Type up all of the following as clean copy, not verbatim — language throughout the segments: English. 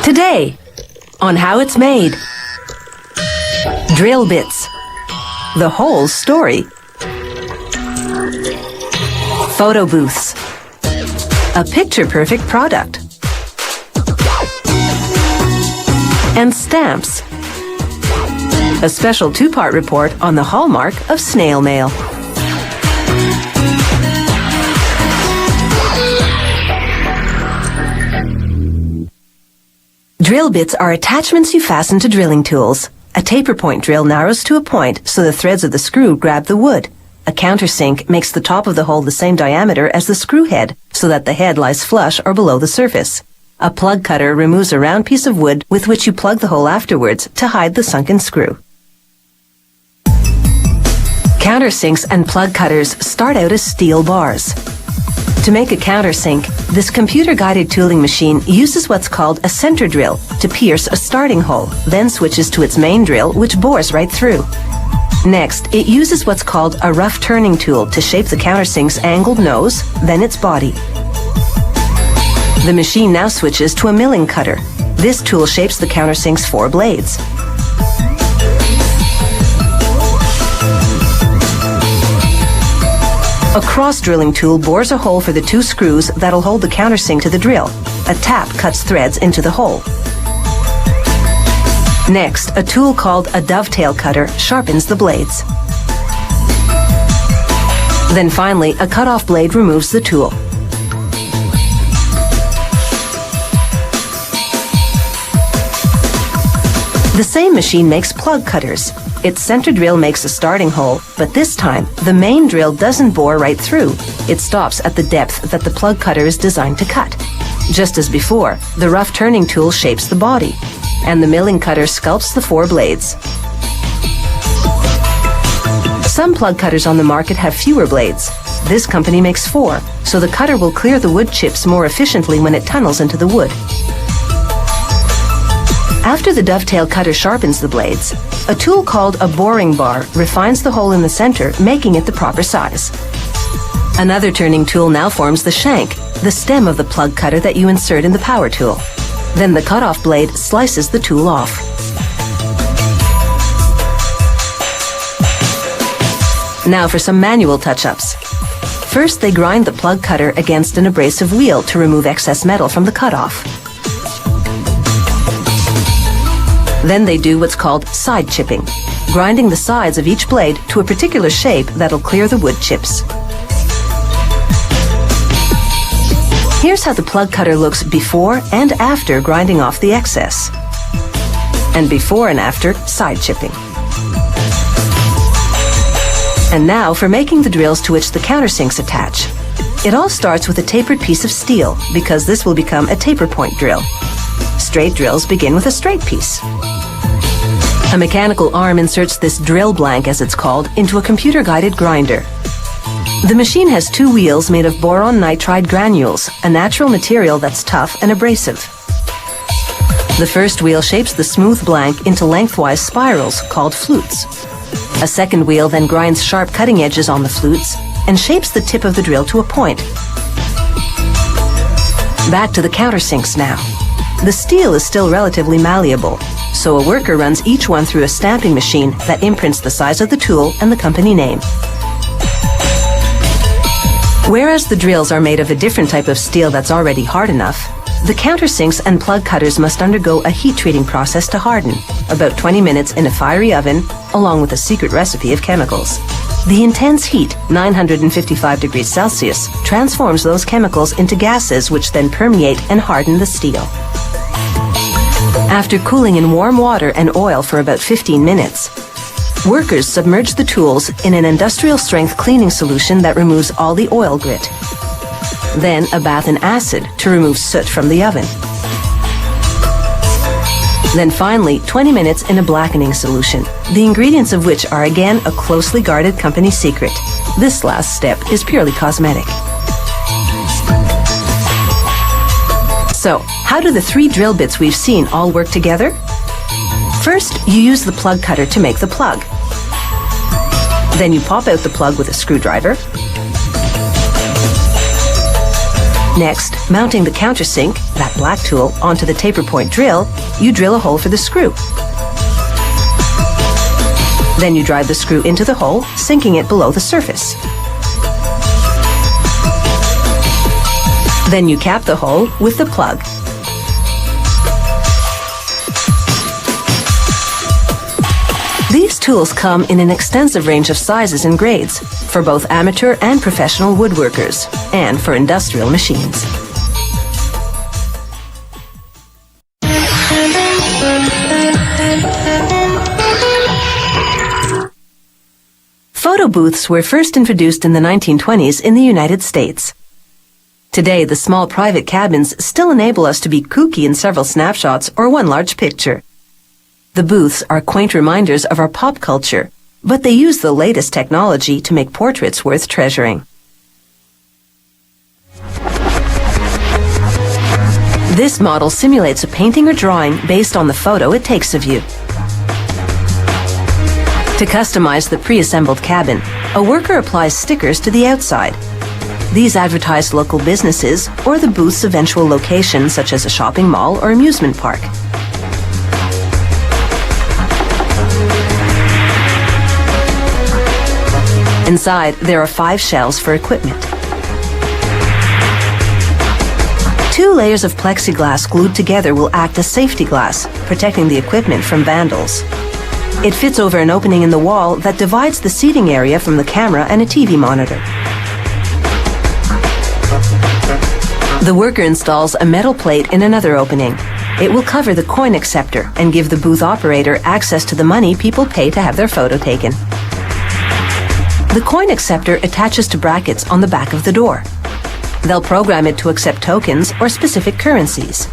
Today, on how it's made. Drill bits. The whole story. Photo booths. A picture-perfect product. And stamps. A special two-part report on the hallmark of snail mail. Drill bits are attachments you fasten to drilling tools. A taper point drill narrows to a point so the threads of the screw grab the wood. A countersink makes the top of the hole the same diameter as the screw head so that the head lies flush or below the surface. A plug cutter removes a round piece of wood with which you plug the hole afterwards to hide the sunken screw. Countersinks and plug cutters start out as steel bars. To make a countersink, this computer-guided tooling machine uses what's called a center drill to pierce a starting hole, then switches to its main drill, which bores right through. Next, it uses what's called a rough turning tool to shape the countersink's angled nose, then its body. The machine now switches to a milling cutter. This tool shapes the countersink's 4 blades. A cross-drilling tool bores a hole for the 2 screws that'll hold the countersink to the drill. A tap cuts threads into the hole. Next, a tool called a dovetail cutter sharpens the blades. Then finally, a cut-off blade removes the tool. The same machine makes plug cutters. Its center drill makes a starting hole, but this time, the main drill doesn't bore right through. It stops at the depth that the plug cutter is designed to cut. Just as before, the rough turning tool shapes the body, and the milling cutter sculpts the 4 blades. Some plug cutters on the market have fewer blades. This company makes 4, so the cutter will clear the wood chips more efficiently when it tunnels into the wood. After the dovetail cutter sharpens the blades, a tool called a boring bar refines the hole in the center, making it the proper size. Another turning tool now forms the shank, the stem of the plug cutter that you insert in the power tool. Then the cut-off blade slices the tool off. Now for some manual touch-ups. First, they grind the plug cutter against an abrasive wheel to remove excess metal from the cut-off. Then they do what's called side chipping, grinding the sides of each blade to a particular shape that'll clear the wood chips. Here's how the plug cutter looks before and after grinding off the excess, and before and after side chipping. And now for making the drills to which the countersinks attach. It all starts with a tapered piece of steel, because this will become a taper point drill. Straight drills begin with a straight piece. A mechanical arm inserts this drill blank, as it's called, into a computer-guided grinder. The machine has 2 wheels made of boron nitride granules, a natural material that's tough and abrasive. The first wheel shapes the smooth blank into lengthwise spirals called flutes. A second wheel then grinds sharp cutting edges on the flutes and shapes the tip of the drill to a point. Back to the countersinks now. The steel is still relatively malleable, so a worker runs each one through a stamping machine that imprints the size of the tool and the company name. Whereas the drills are made of a different type of steel that's already hard enough, the countersinks and plug cutters must undergo a heat treating process to harden, about 20 minutes in a fiery oven, along with a secret recipe of chemicals. The intense heat, 955 degrees Celsius, transforms those chemicals into gases which then permeate and harden the steel. After cooling in warm water and oil for about 15 minutes, workers submerge the tools in an industrial-strength cleaning solution that removes all the oil grit. Then a bath in acid to remove soot from the oven. Then finally, 20 minutes in a blackening solution, the ingredients of which are again a closely guarded company secret. This last step is purely cosmetic. So, how do the 3 drill bits we've seen all work together? First, you use the plug cutter to make the plug. Then you pop out the plug with a screwdriver. Next, mounting the countersink, that black tool, onto the taper point drill, you drill a hole for the screw. Then you drive the screw into the hole, sinking it below the surface. Then you cap the hole with the plug. These tools come in an extensive range of sizes and grades for both amateur and professional woodworkers, and for industrial machines. Photo booths were first introduced in the 1920s in the United States. Today, the small private cabins still enable us to be kooky in several snapshots or one large picture. The booths are quaint reminders of our pop culture, but they use the latest technology to make portraits worth treasuring. This model simulates a painting or drawing based on the photo it takes of you. To customize the pre-assembled cabin, a worker applies stickers to the outside. These advertise local businesses or the booth's eventual location, such as a shopping mall or amusement park. Inside, there are 5 shelves for equipment. 2 layers of plexiglass glued together will act as safety glass, protecting the equipment from vandals. It fits over an opening in the wall that divides the seating area from the camera and a TV monitor. The worker installs a metal plate in another opening. It will cover the coin acceptor and give the booth operator access to the money people pay to have their photo taken. The coin acceptor attaches to brackets on the back of the door. They'll program it to accept tokens or specific currencies.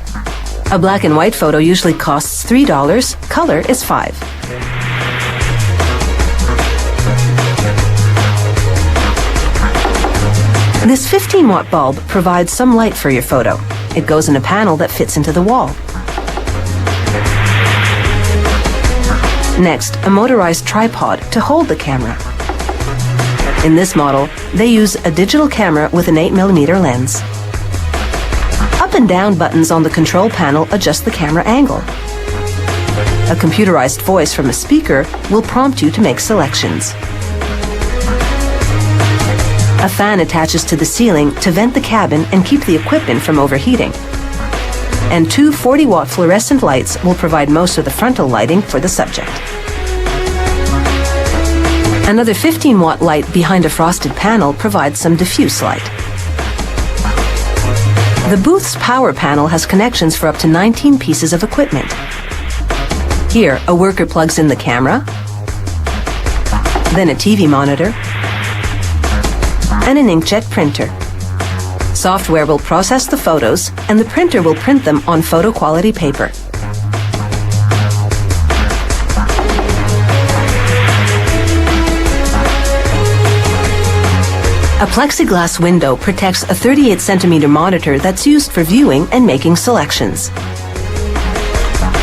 A black and white photo usually costs $3, color is $5. This 15-watt bulb provides some light for your photo. It goes in a panel that fits into the wall. Next, a motorized tripod to hold the camera. In this model, they use a digital camera with an 8mm lens. Up and down buttons on the control panel adjust the camera angle. A computerized voice from a speaker will prompt you to make selections. A fan attaches to the ceiling to vent the cabin and keep the equipment from overheating. And 2 40-watt fluorescent lights will provide most of the frontal lighting for the subject. Another 15-watt light behind a frosted panel provides some diffuse light. The booth's power panel has connections for up to 19 pieces of equipment. Here, a worker plugs in the camera, then a TV monitor, and an inkjet printer. Software will process the photos, and the printer will print them on photo-quality paper. A plexiglass window protects a 38-centimeter monitor that's used for viewing and making selections.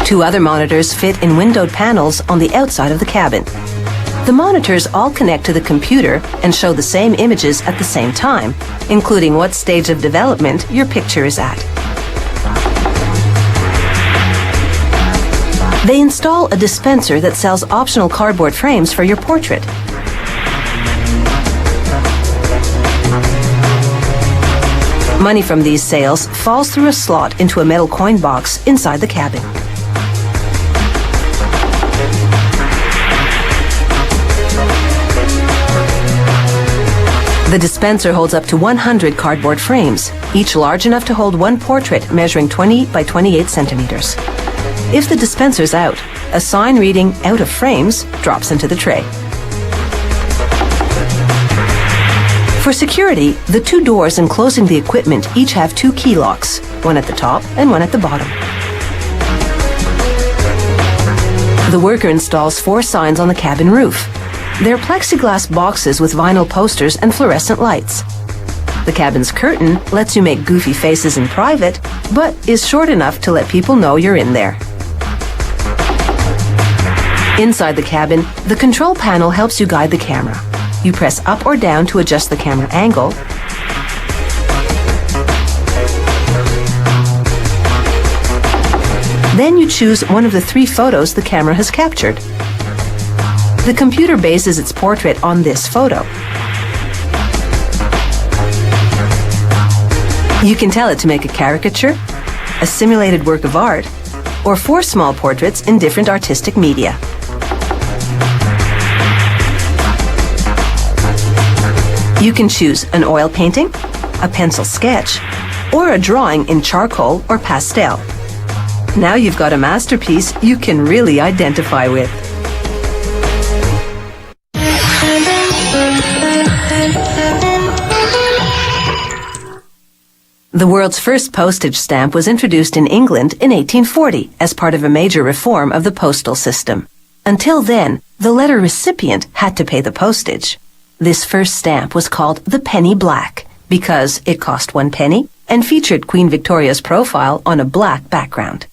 2 other monitors fit in windowed panels on the outside of the cabin. The monitors all connect to the computer and show the same images at the same time, including what stage of development your picture is at. They install a dispenser that sells optional cardboard frames for your portrait. Money from these sales falls through a slot into a metal coin box inside the cabin. The dispenser holds up to 100 cardboard frames, each large enough to hold one portrait measuring 20 by 28 centimeters. If the dispenser's out, a sign reading "out of frames" drops into the tray. For security, the 2 doors enclosing the equipment each have 2 key locks, one at the top and one at the bottom. The worker installs 4 signs on the cabin roof. They're plexiglass boxes with vinyl posters and fluorescent lights. The cabin's curtain lets you make goofy faces in private, but is short enough to let people know you're in there. Inside the cabin, the control panel helps you guide the camera. You press up or down to adjust the camera angle, Then you choose one of the 3 photos the camera has captured. The computer bases its portrait on this photo. You can tell it to make a caricature, a simulated work of art, or 4 small portraits in different artistic media. You can choose an oil painting, a pencil sketch, or a drawing in charcoal or pastel. Now you've got a masterpiece you can really identify with. The world's first postage stamp was introduced in England in 1840 as part of a major reform of the postal system. Until then, the letter recipient had to pay the postage. This first stamp was called the penny black because it cost 1 penny and featured Queen Victoria's profile on a black background.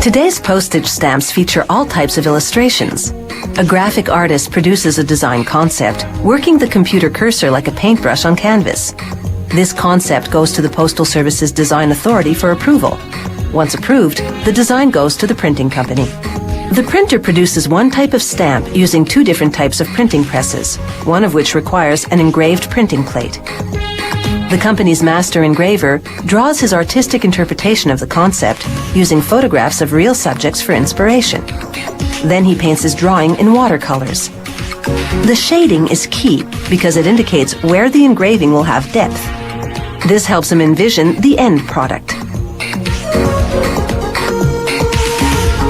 Today's postage stamps feature all types of illustrations. A graphic artist produces a design concept, working the computer cursor like a paintbrush on canvas. This concept goes to the Postal Service's Design Authority for approval. Once approved, the design goes to the printing company. The printer produces one type of stamp using 2 different types of printing presses, one of which requires an engraved printing plate. The company's master engraver draws his artistic interpretation of the concept using photographs of real subjects for inspiration. Then he paints his drawing in watercolors. The shading is key because it indicates where the engraving will have depth. This helps him envision the end product.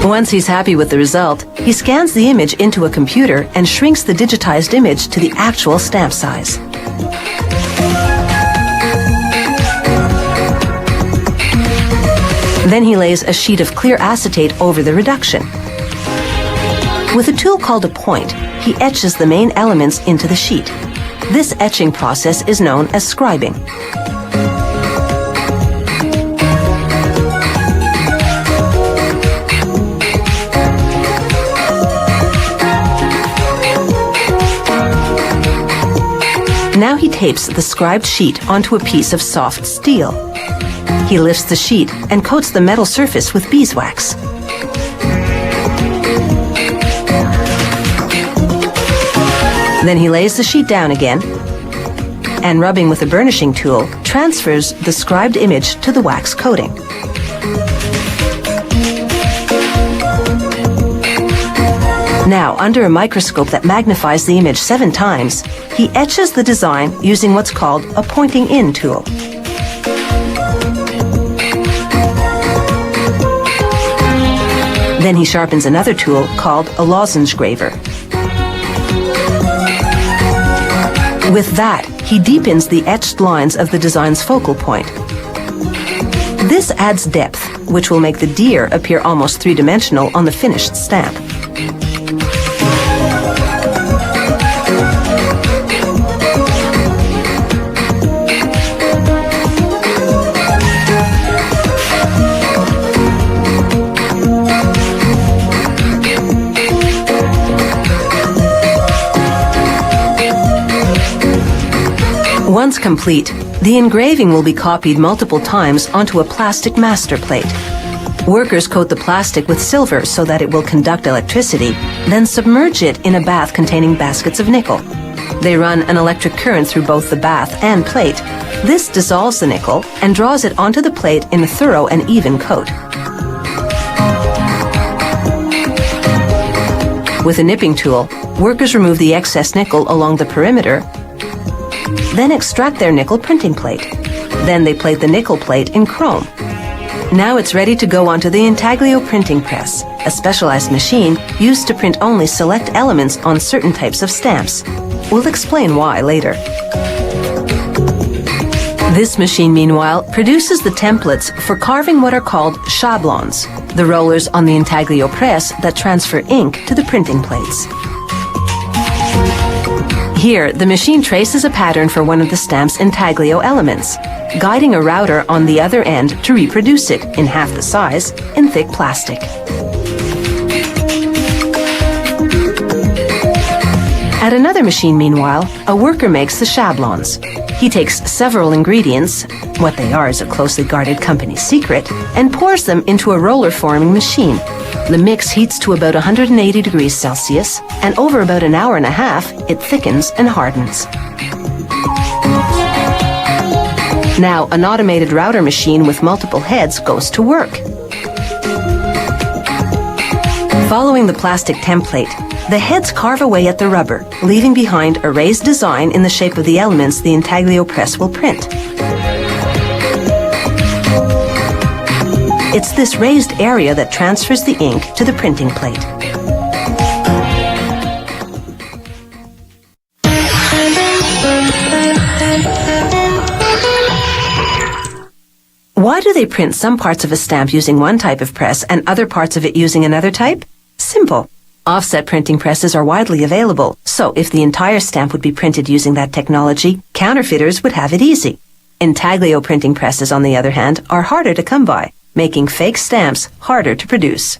Once he's happy with the result, he scans the image into a computer and shrinks the digitized image to the actual stamp size. Then he lays a sheet of clear acetate over the reduction. With a tool called a point, he etches the main elements into the sheet. This etching process is known as scribing. Now he tapes the scribed sheet onto a piece of soft steel. He lifts the sheet and coats the metal surface with beeswax. Then he lays the sheet down again and, rubbing with a burnishing tool, transfers the scribed image to the wax coating. Now, under a microscope that magnifies the image 7 times, he etches the design using what's called a pointing in tool. Then he sharpens another tool called a lozenge graver. With that, he deepens the etched lines of the design's focal point. This adds depth, which will make the deer appear almost 3-dimensional on the finished stamp. Once complete, the engraving will be copied multiple times onto a plastic master plate. Workers coat the plastic with silver so that it will conduct electricity, then submerge it in a bath containing baskets of nickel. They run an electric current through both the bath and plate. This dissolves the nickel and draws it onto the plate in a thorough and even coat. With a nipping tool, workers remove the excess nickel along the perimeter, then extract their nickel printing plate. Then they plate the nickel plate in chrome. Now it's ready to go onto the intaglio printing press, a specialized machine used to print only select elements on certain types of stamps. We'll explain why later. This machine, meanwhile, produces the templates for carving what are called shablons, the rollers on the intaglio press that transfer ink to the printing plates. Here, the machine traces a pattern for one of the stamp's intaglio elements, guiding a router on the other end to reproduce it in half the size in thick plastic. At another machine, meanwhile, a worker makes the shablons. He takes several ingredients, what they are is a closely guarded company secret, and pours them into a roller-forming machine. The mix heats to about 180 degrees Celsius, and over about an hour and a half, it thickens and hardens. Now, an automated router machine with multiple heads goes to work. Following the plastic template, the heads carve away at the rubber, leaving behind a raised design in the shape of the elements the intaglio press will print. It's this raised area that transfers the ink to the printing plate. Why do they print some parts of a stamp using one type of press and other parts of it using another type? Simple. Offset printing presses are widely available, so if the entire stamp would be printed using that technology, counterfeiters would have it easy. Intaglio printing presses, on the other hand, are harder to come by, making fake stamps harder to produce.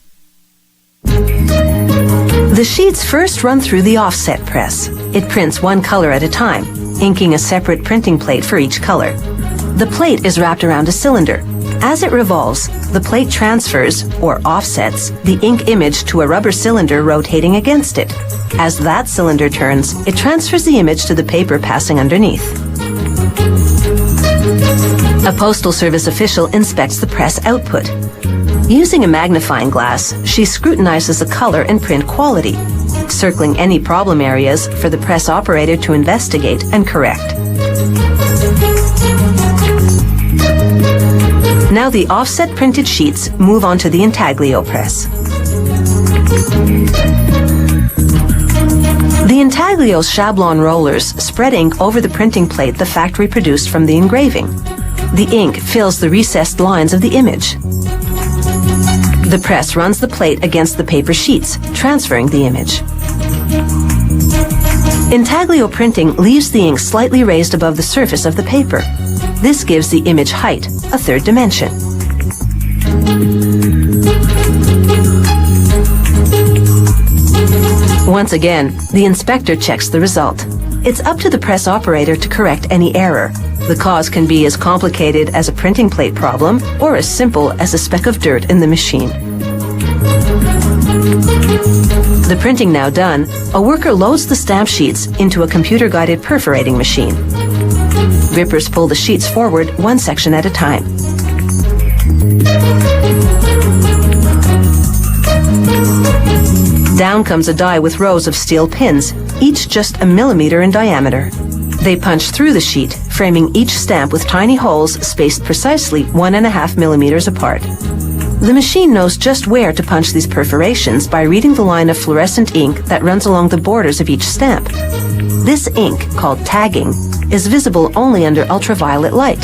The sheets first run through the offset press. It prints one color at a time, inking a separate printing plate for each color. The plate is wrapped around a cylinder. As it revolves, the plate transfers, or offsets, the ink image to a rubber cylinder rotating against it. As that cylinder turns, it transfers the image to the paper passing underneath. A Postal Service official inspects the press output. Using a magnifying glass, she scrutinizes the color and print quality, circling any problem areas for the press operator to investigate and correct. Now the offset printed sheets move on to the intaglio press. The intaglio's shablon rollers spread ink over the printing plate the factory produced from the engraving. The ink fills the recessed lines of the image. The press runs the plate against the paper sheets, transferring the image. Intaglio printing leaves the ink slightly raised above the surface of the paper. This gives the image height, a third dimension. Once again, the inspector checks the result. It's up to the press operator to correct any error. The cause can be as complicated as a printing plate problem or as simple as a speck of dirt in the machine. The printing now done, a worker loads the stamp sheets into a computer-guided perforating machine. Grippers pull the sheets forward one section at a time. Down comes a die with rows of steel pins, each just a millimeter in diameter. They punch through the sheet, framing each stamp with tiny holes spaced precisely 1.5 millimeters apart. The machine knows just where to punch these perforations by reading the line of fluorescent ink that runs along the borders of each stamp. This ink, called tagging, is visible only under ultraviolet light.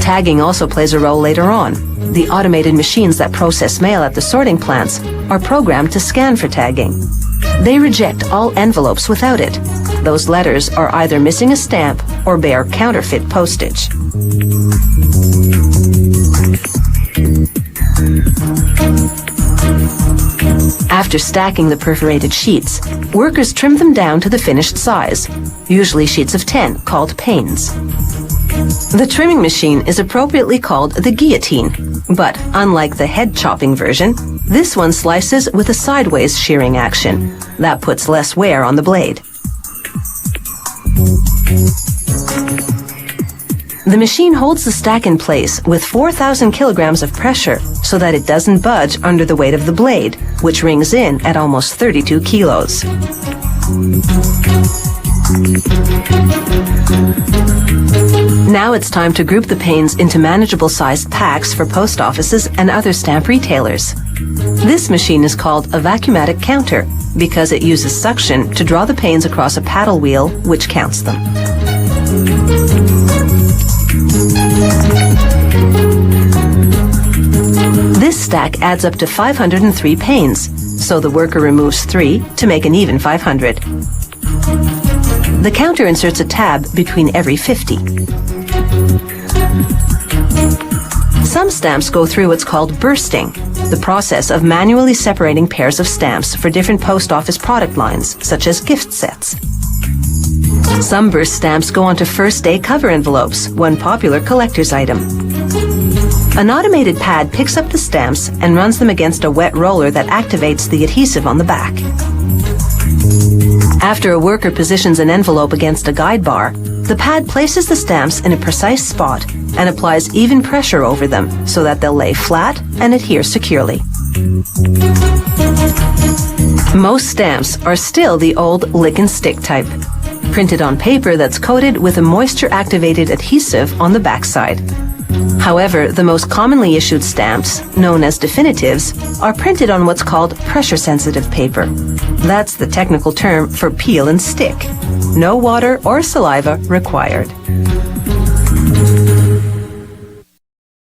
Tagging also plays a role later on. The automated machines that process mail at the sorting plants are programmed to scan for tagging. They reject all envelopes without it. Those letters are either missing a stamp or bear counterfeit postage. After stacking the perforated sheets, workers trim them down to the finished size, usually sheets of 10, called panes. The trimming machine is appropriately called the guillotine, but unlike the head-chopping version, this one slices with a sideways shearing action. That puts less wear on the blade. The machine holds the stack in place with 4,000 kilograms of pressure so that it doesn't budge under the weight of the blade, which rings in at almost 32 kilos. Now it's time to group the panes into manageable-sized packs for post offices and other stamp retailers. This machine is called a vacuumatic counter because it uses suction to draw the panes across a paddle wheel, which counts them. This stack adds up to 503 panes, so the worker removes 3 to make an even 500. The counter inserts a tab between every 50. Some stamps go through what's called bursting, the process of manually separating pairs of stamps for different post office product lines, such as gift sets. Some burst stamps go onto first day cover envelopes, one popular collector's item. An automated pad picks up the stamps and runs them against a wet roller that activates the adhesive on the back. After a worker positions an envelope against a guide bar, the pad places the stamps in a precise spot and applies even pressure over them so that they'll lay flat and adhere securely. Most stamps are still the old lick and stick type, printed on paper that's coated with a moisture-activated adhesive on the backside. However, the most commonly issued stamps, known as definitives, are printed on what's called pressure-sensitive paper. That's the technical term for peel and stick. No water or saliva required.